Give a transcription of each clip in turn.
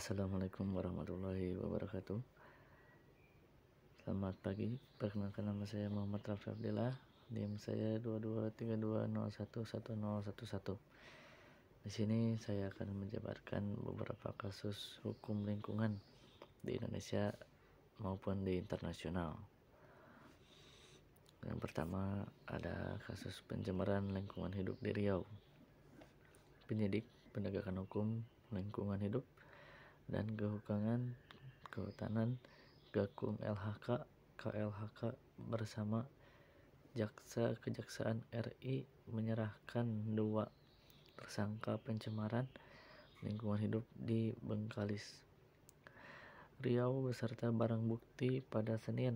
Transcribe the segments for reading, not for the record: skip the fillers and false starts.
Assalamualaikum warahmatullahi wabarakatuh. Selamat pagi, perkenalkan nama saya Muhammad Rafi Abdillah. NIM saya 2232011011. Di sini saya akan menjabarkan beberapa kasus hukum lingkungan di Indonesia maupun di internasional. Yang pertama ada kasus pencemaran lingkungan hidup di Riau. Penyidik penegakan hukum lingkungan hidup dan kehutanan Gakum LHK KLHK bersama Kejaksaan RI menyerahkan 2 tersangka pencemaran lingkungan hidup di Bengkalis, Riau beserta barang bukti pada Senin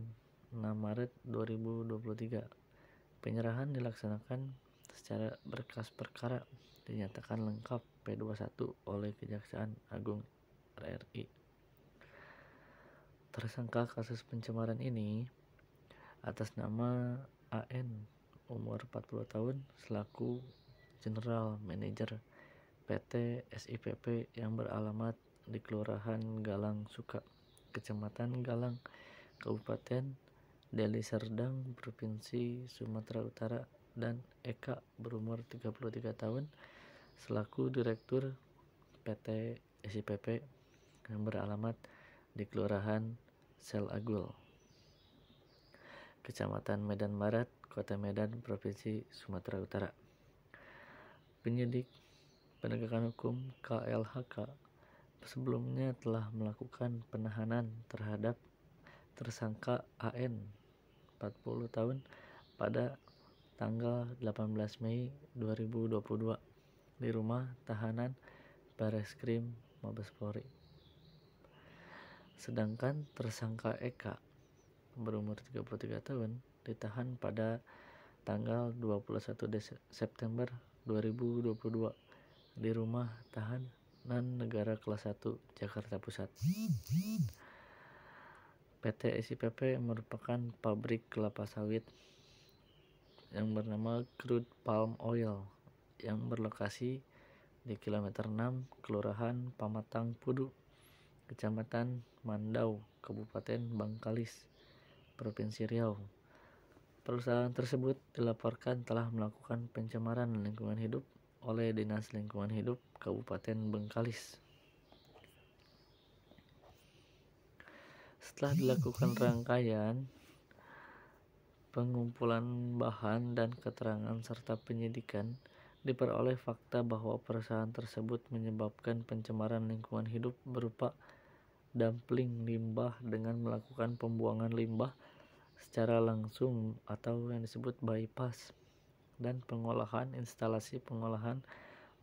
6 Maret 2023. Penyerahan dilaksanakan secara berkas perkara dinyatakan lengkap P21 oleh Kejaksaan Agung RI. Tersangka kasus pencemaran ini atas nama AN umur 40 tahun selaku General Manager PT SIPP yang beralamat di Kelurahan Galang Suka, Kecamatan Galang, Kabupaten Deli Serdang, Provinsi Sumatera Utara, dan Eka berumur 33 tahun selaku Direktur PT SIPP yang beralamat di Kelurahan Selagul, Kecamatan Medan Barat, Kota Medan, Provinsi Sumatera Utara. Penyidik penegakan hukum KLHK sebelumnya telah melakukan penahanan terhadap tersangka AN 40 tahun pada tanggal 18 Mei 2022 di rumah tahanan Bareskrim Mabes Polri. Sedangkan tersangka Eka berumur 33 tahun ditahan pada tanggal 21 September 2022 di rumah tahanan negara kelas 1 Jakarta Pusat. PT SIPP merupakan pabrik kelapa sawit yang bernama Crude Palm Oil yang berlokasi di kilometer 6 Kelurahan Pamatang Pudu, Kecamatan Mandau, Kabupaten Bangkalis, Provinsi Riau. Perusahaan tersebut dilaporkan telah melakukan pencemaran lingkungan hidup oleh Dinas Lingkungan Hidup Kabupaten Bengkalis. Setelah dilakukan rangkaian pengumpulan bahan dan keterangan serta penyidikan, diperoleh fakta bahwa perusahaan tersebut menyebabkan pencemaran lingkungan hidup berupa dumping limbah dengan melakukan pembuangan limbah secara langsung atau yang disebut bypass, dan pengolahan instalasi pengolahan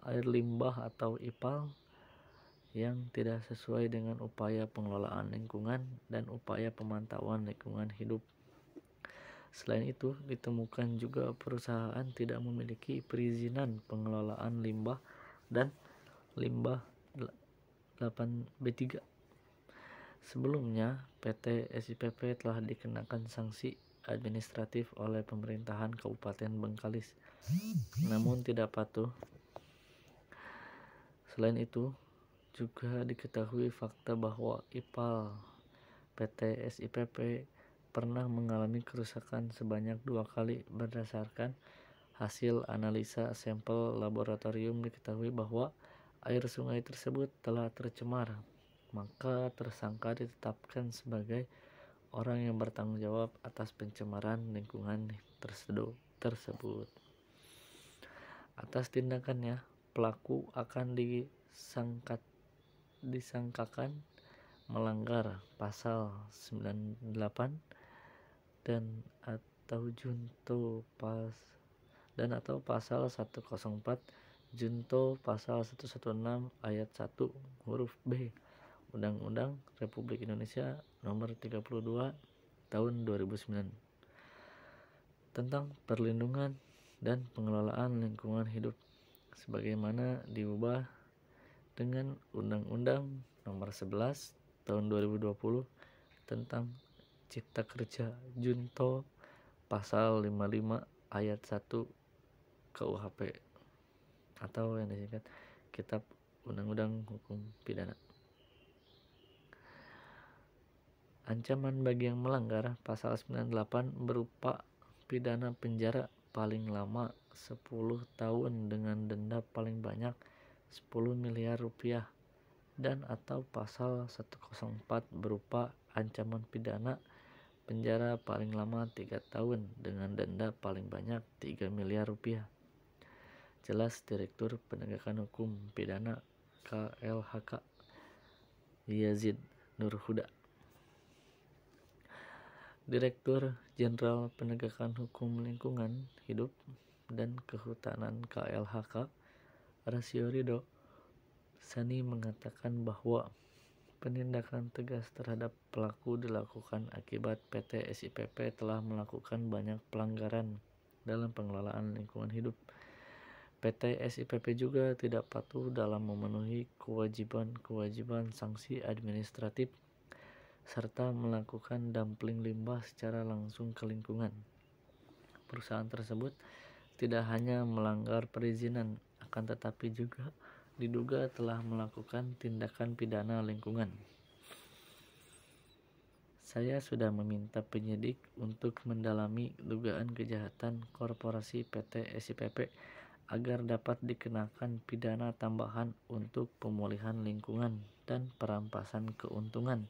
air limbah atau IPAL yang tidak sesuai dengan upaya pengelolaan lingkungan dan upaya pemantauan lingkungan hidup. Selain itu, ditemukan juga perusahaan tidak memiliki perizinan pengelolaan limbah dan limbah 8B3. Sebelumnya, PT SIPP telah dikenakan sanksi administratif oleh pemerintahan Kabupaten Bengkalis, namun tidak patuh. Selain itu, juga diketahui fakta bahwa IPAL PT SIPP pernah mengalami kerusakan sebanyak 2 kali. Berdasarkan hasil analisa sampel laboratorium, diketahui bahwa air sungai tersebut telah tercemar. Maka tersangka ditetapkan sebagai orang yang bertanggung jawab atas pencemaran lingkungan tersebut. Atas tindakannya, pelaku akan disangkakan melanggar pasal 98 dan atau pasal 104 junto pasal 116 ayat 1 huruf B Undang-Undang Republik Indonesia Nomor 32 Tahun 2009 tentang perlindungan dan pengelolaan lingkungan hidup, sebagaimana diubah dengan Undang-Undang Nomor 11 Tahun 2020 tentang Cipta Kerja junto pasal 55 ayat 1 KUHP atau yang disingkat Kitab Undang-Undang Hukum Pidana. Ancaman bagi yang melanggar pasal 98 berupa pidana penjara paling lama 10 tahun dengan denda paling banyak 10 miliar rupiah dan atau pasal 104 berupa ancaman pidana penjara paling lama 3 tahun dengan denda paling banyak 3 miliar rupiah. Jelas Direktur Penegakan Hukum Pidana KLHK Yazid Nurhuda. Direktur Jenderal Penegakan Hukum Lingkungan Hidup dan Kehutanan KLHK Rasio Ridho Sani mengatakan bahwa penindakan tegas terhadap pelaku dilakukan akibat PT SIPP telah melakukan banyak pelanggaran dalam pengelolaan lingkungan hidup. PT SIPP juga tidak patuh dalam memenuhi kewajiban-kewajiban sanksi administratif serta melakukan dumpling limbah secara langsung ke lingkungan. Perusahaan tersebut tidak hanya melanggar perizinan, akan tetapi juga diduga telah melakukan tindakan pidana lingkungan. Saya sudah meminta penyidik untuk mendalami dugaan kejahatan korporasi PT SIPP agar dapat dikenakan pidana tambahan untuk pemulihan lingkungan dan perampasan keuntungan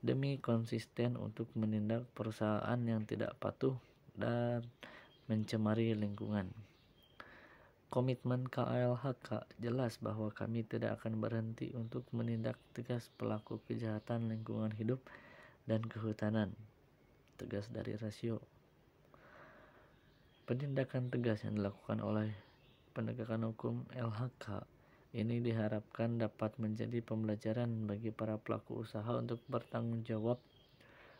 demi konsisten untuk menindak perusahaan yang tidak patuh dan mencemari lingkungan. Komitmen KLHK jelas bahwa kami tidak akan berhenti untuk menindak tegas pelaku kejahatan lingkungan hidup dan kehutanan. Tegas dari Rasio. Penindakan tegas yang dilakukan oleh penegakan hukum LHK ini diharapkan dapat menjadi pembelajaran bagi para pelaku usaha untuk bertanggung jawab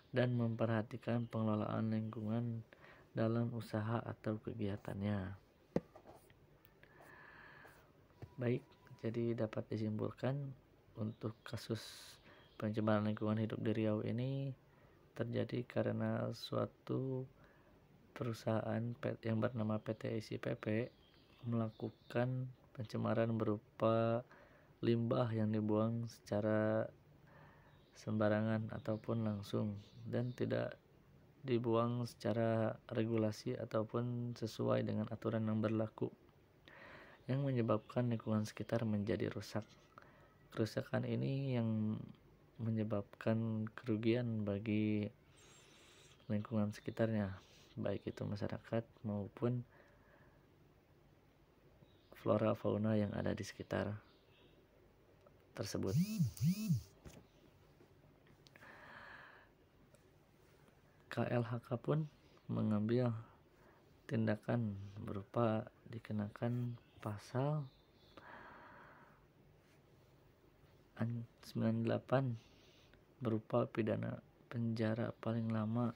dan memperhatikan pengelolaan lingkungan dalam usaha atau kegiatannya. Baik, jadi dapat disimpulkan untuk kasus pencemaran lingkungan hidup di Riau ini terjadi karena suatu perusahaan yang bernama PT SIPP melakukan pencemaran berupa limbah yang dibuang secara sembarangan ataupun langsung dan tidak dibuang secara regulasi ataupun sesuai dengan aturan yang berlaku, yang menyebabkan lingkungan sekitar menjadi rusak. Kerusakan ini yang menyebabkan kerugian bagi lingkungan sekitarnya, baik itu masyarakat maupun flora fauna yang ada di sekitar tersebut. KLHK pun mengambil tindakan berupa dikenakan pasal 98 berupa pidana penjara paling lama,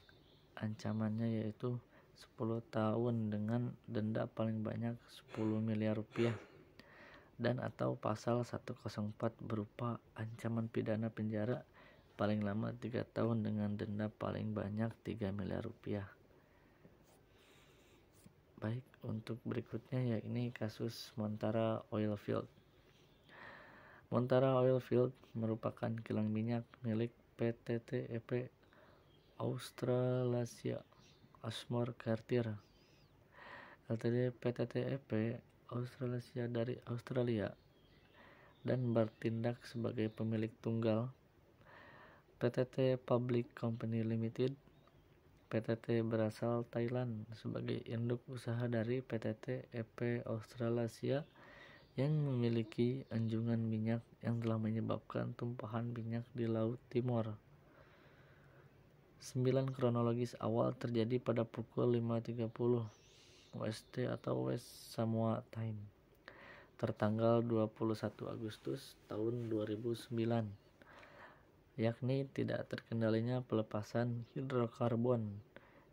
ancamannya yaitu 10 tahun dengan denda paling banyak 10 miliar rupiah dan atau pasal 104 berupa ancaman pidana penjara paling lama 3 tahun dengan denda paling banyak 3 miliar rupiah. Baik, untuk berikutnya yakni kasus Montara Oilfield. Montara Oilfield merupakan kilang minyak milik PTTEP Australasia Ashmore Cartier Ltd. PTTEP Australasia dari Australia dan bertindak sebagai pemilik tunggal PTT Public Company Limited. PTT berasal Thailand sebagai induk usaha dari PTT EP Australasia yang memiliki anjungan minyak yang telah menyebabkan tumpahan minyak di Laut Timor. 9 kronologis awal terjadi pada pukul 5.30 WST atau West Samoa Time tertanggal 21 Agustus tahun 2009, yakni tidak terkendalinya pelepasan hidrokarbon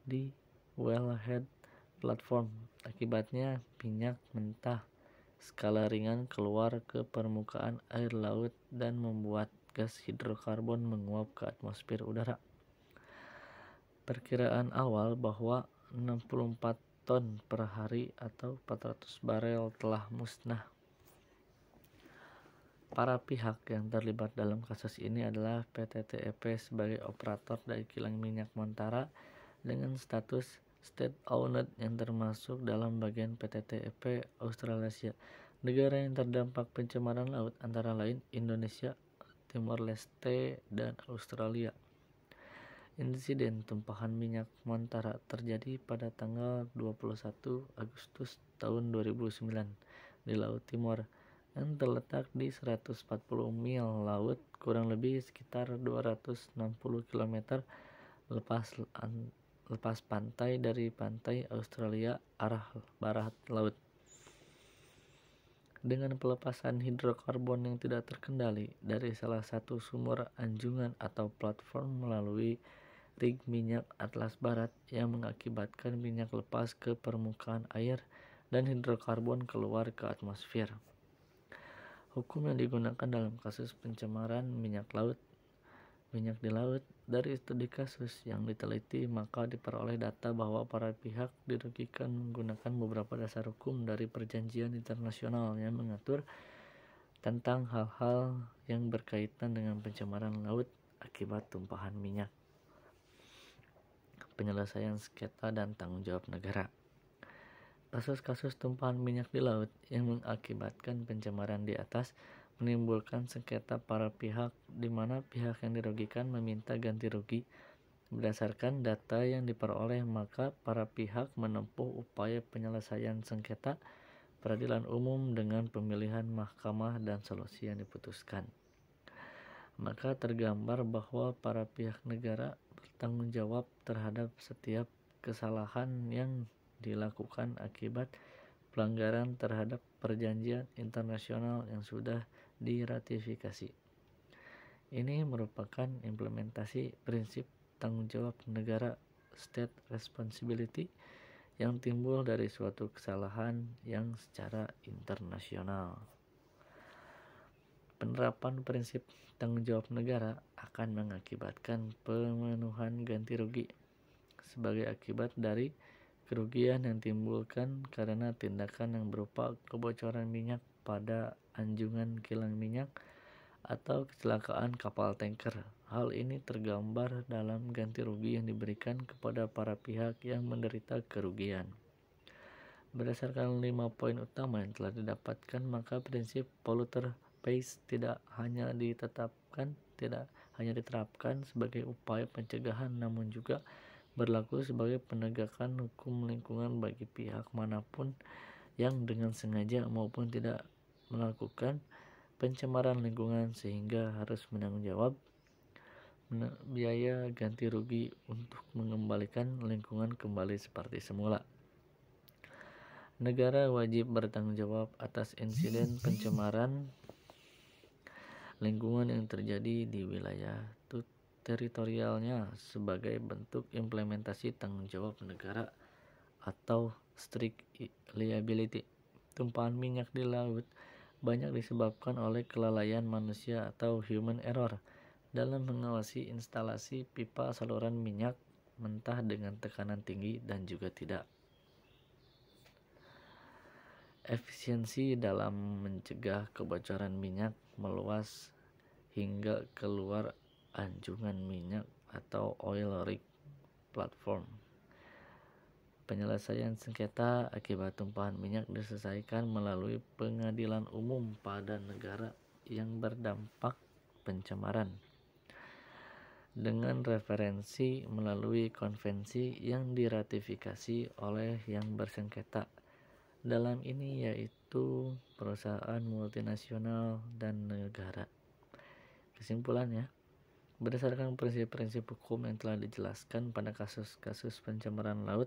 di wellhead platform. Akibatnya minyak mentah skala ringan keluar ke permukaan air laut dan membuat gas hidrokarbon menguap ke atmosfer udara. Perkiraan awal bahwa 64 ton per hari atau 400 barel telah musnah. Para pihak yang terlibat dalam kasus ini adalah PT TEP sebagai operator dari kilang minyak Montara dengan status state-owned yang termasuk dalam bagian PT TEP Australasia. Negara yang terdampak pencemaran laut antara lain Indonesia, Timor Leste, dan Australia. Insiden tumpahan minyak Montara terjadi pada tanggal 21 Agustus tahun 2009 di Laut Timor yang terletak di 140 mil laut, kurang lebih sekitar 260 km lepas pantai dari pantai Australia arah barat laut. Dengan pelepasan hidrokarbon yang tidak terkendali dari salah satu sumur anjungan atau platform melalui rig minyak Atlas Barat yang mengakibatkan minyak lepas ke permukaan air dan hidrokarbon keluar ke atmosfer. Hukum yang digunakan dalam kasus pencemaran minyak di laut, dari studi kasus yang diteliti maka diperoleh data bahwa para pihak dirugikan menggunakan beberapa dasar hukum dari perjanjian internasional yang mengatur tentang hal-hal yang berkaitan dengan pencemaran laut akibat tumpahan minyak, penyelesaian sengketa, dan tanggung jawab negara. Kasus-kasus tumpahan minyak di laut yang mengakibatkan pencemaran di atas menimbulkan sengketa para pihak, di mana pihak yang dirugikan meminta ganti rugi. Berdasarkan data yang diperoleh, maka para pihak menempuh upaya penyelesaian sengketa peradilan umum dengan pemilihan mahkamah dan solusi yang diputuskan. Maka tergambar bahwa para pihak negara bertanggung jawab terhadap setiap kesalahan yang dilakukan akibat pelanggaran terhadap perjanjian internasional yang sudah diratifikasi. Ini merupakan implementasi prinsip tanggung jawab negara state responsibility yang timbul dari suatu kesalahan yang secara internasional. Penerapan prinsip tanggung jawab negara akan mengakibatkan pemenuhan ganti rugi sebagai akibat dari kerugian yang timbulkan karena tindakan yang berupa kebocoran minyak pada anjungan kilang minyak atau kecelakaan kapal tanker. Hal ini tergambar dalam ganti rugi yang diberikan kepada para pihak yang menderita kerugian. Berdasarkan 5 poin utama yang telah didapatkan, maka prinsip polluter pays tidak hanya diterapkan sebagai upaya pencegahan, namun juga berlaku sebagai penegakan hukum lingkungan bagi pihak manapun yang dengan sengaja maupun tidak melakukan pencemaran lingkungan, sehingga harus menanggung jawab biaya ganti rugi untuk mengembalikan lingkungan kembali seperti semula. Negara wajib bertanggung jawab atas insiden pencemaran lingkungan yang terjadi di wilayah teritorialnya sebagai bentuk implementasi tanggung jawab negara atau strict liability. Tumpahan minyak di laut banyak disebabkan oleh kelalaian manusia atau human error dalam mengawasi instalasi pipa saluran minyak mentah dengan tekanan tinggi dan juga tidak efisiensi dalam mencegah kebocoran minyak meluas hingga keluar anjungan minyak atau oil rig platform. Penyelesaian sengketa akibat tumpahan minyak diselesaikan melalui pengadilan umum pada negara yang berdampak pencemaran dengan referensi melalui konvensi yang diratifikasi oleh yang bersengketa. Dalam ini yaitu perusahaan multinasional dan negara. Kesimpulannya, berdasarkan prinsip-prinsip hukum yang telah dijelaskan pada kasus-kasus pencemaran laut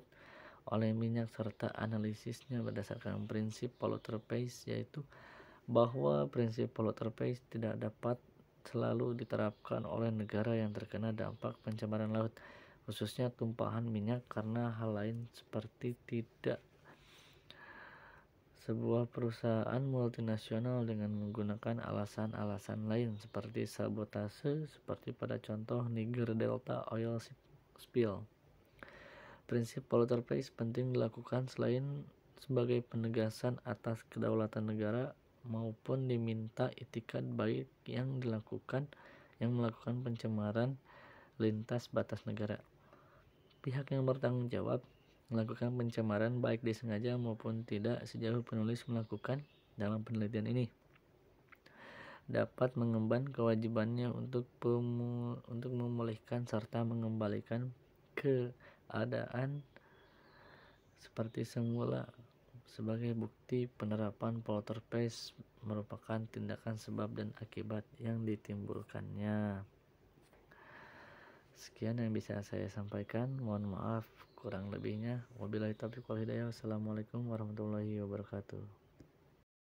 oleh minyak serta analisisnya berdasarkan prinsip polluter pays, yaitu bahwa prinsip polluter pays tidak dapat selalu diterapkan oleh negara yang terkena dampak pencemaran laut, khususnya tumpahan minyak, karena hal lain seperti tidak sebuah perusahaan multinasional dengan menggunakan alasan-alasan lain seperti sabotase, seperti pada contoh Niger Delta Oil Spill. Prinsip polluter pays penting dilakukan selain sebagai penegasan atas kedaulatan negara, maupun diminta itikat baik yang melakukan pencemaran lintas batas negara. Pihak yang bertanggung jawab melakukan pencemaran baik disengaja maupun tidak sejauh penulis melakukan dalam penelitian ini dapat mengemban kewajibannya untuk memulihkan serta mengembalikan keadaan seperti semula. Sebagai bukti, penerapan poltergeist merupakan tindakan sebab dan akibat yang ditimbulkannya. Sekian yang bisa saya sampaikan. Mohon maaf kurang lebihnya. Wabillahi taufiq wal hidayah. Wassalamualaikum warahmatullahi wabarakatuh.